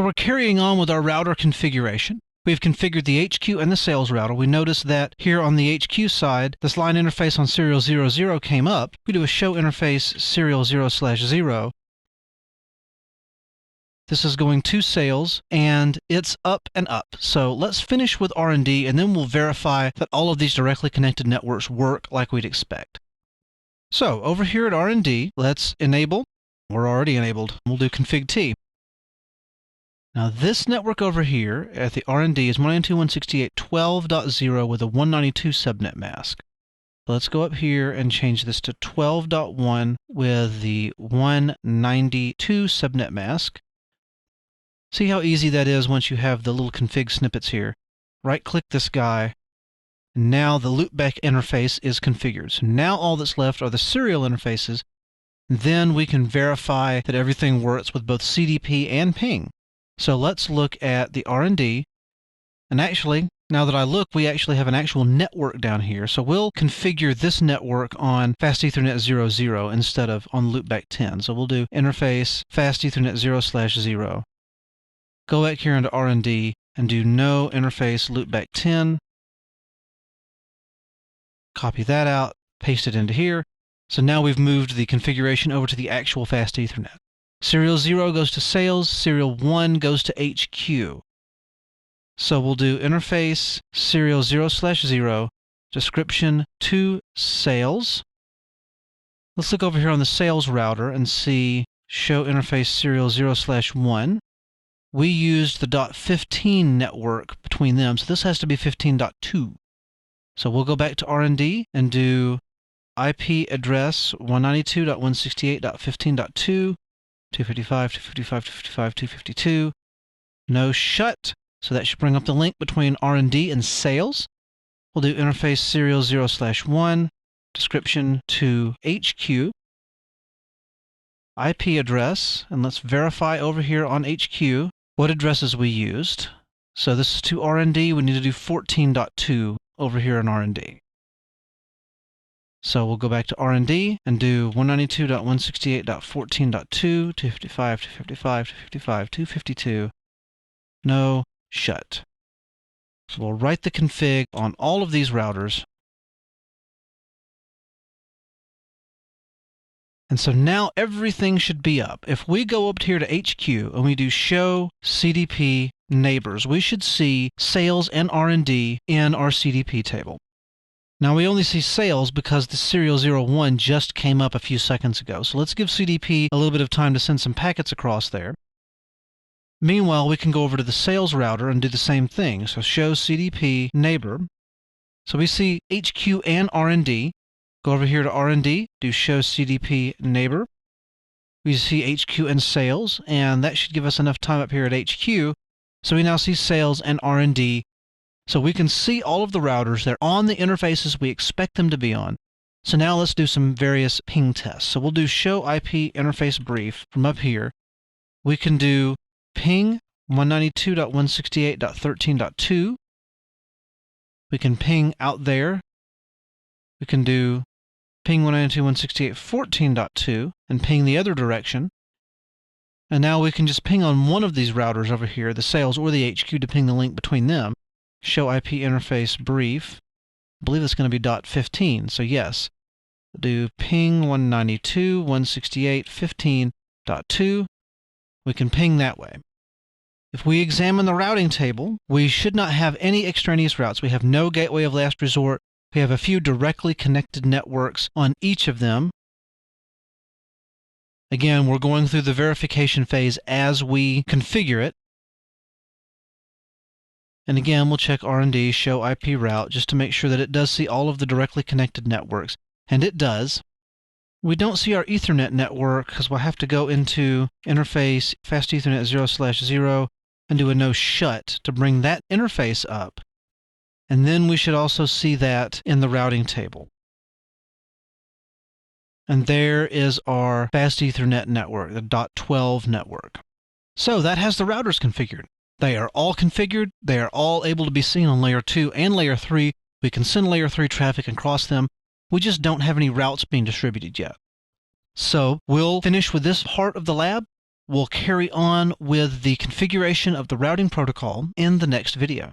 So we're carrying on with our router configuration. We've configured the HQ and the sales router. We notice that here on the HQ side, this line interface on serial 00 came up. We do a show interface serial 0/0. This is going to sales, and it's up and up. So let's finish with R&D, and then we'll verify that all of these directly connected networks work like we'd expect. So over here at R&D, let's enable. We're already enabled. We'll do config T. Now this network over here at the R&D is 192.168.12.0 with a 192 subnet mask. Let's go up here and change this to 12.1 with the 192 subnet mask. See how easy that is once you have the little config snippets here. Right-click this guy. Now the loopback interface is configured. So now all that's left are the serial interfaces. Then we can verify that everything works with both CDP and ping. So let's look at the R&D, and actually, now that I look, we actually have an actual network down here. So we'll configure this network on Fast Ethernet 00 instead of on Loopback 10. So we'll do interface Fast Ethernet 0/0. Go back here into R&D and do no interface Loopback 10. Copy that out, paste it into here. So now we've moved the configuration over to the actual Fast Ethernet. Serial 0 goes to sales, serial 1 goes to HQ. So we'll do interface serial 0/0, description to sales. Let's look over here on the sales router and see show interface serial 0/1. We used the .15 network between them, so this has to be 15.2. So we'll go back to R&D and do IP address 192.168.15.2. 255, 255, 255, 252. No shut. So that should bring up the link between R&D and sales. We'll do interface serial 0/1, description to HQ, IP address, and let's verify over here on HQ what addresses we used. So this is to R&D. We need to do 14.2 over here in R&D. So we'll go back to R&D and do 192.168.14.2, 255, 255, 255, 252. No shut. So we'll write the config on all of these routers. And so now everything should be up. If we go up here to HQ and we do show CDP neighbors, we should see sales and R&D in our CDP table. Now we only see sales because the serial 01 just came up a few seconds ago. So let's give CDP a little bit of time to send some packets across there. Meanwhile, we can go over to the sales router and do the same thing. So show CDP neighbor. So we see HQ and R&D. Go over here to R&D, do show CDP neighbor. We see HQ and sales, and that should give us enough time up here at HQ. So we now see sales and R&D. So we can see all of the routers. They're on the interfaces we expect them to be on. So now let's do some various ping tests. So we'll do show IP interface brief from up here. We can do ping 192.168.13.2. We can ping out there. We can do ping 192.168.14.2 and ping the other direction. And now we can just ping on one of these routers over here, the sales or the HQ, to ping the link between them. Show IP interface brief. I believe it's going to be .15, so yes. Do ping 192.168.15.2. We can ping that way. If we examine the routing table, we should not have any extraneous routes. We have no gateway of last resort. We have a few directly connected networks on each of them. Again, we're going through the verification phase as we configure it. And again, we'll check R&D, show IP route, just to make sure that it does see all of the directly connected networks. And it does. We don't see our Ethernet network because we'll have to go into interface Fast Ethernet 0/0 and do a no shut to bring that interface up. And then we should also see that in the routing table. And there is our Fast Ethernet network, the .12 network. So that has the routers configured. They are all configured. They are all able to be seen on layer 2 and layer 3. We can send layer 3 traffic across them. We just don't have any routes being distributed yet. So we'll finish with this part of the lab. We'll carry on with the configuration of the routing protocol in the next video.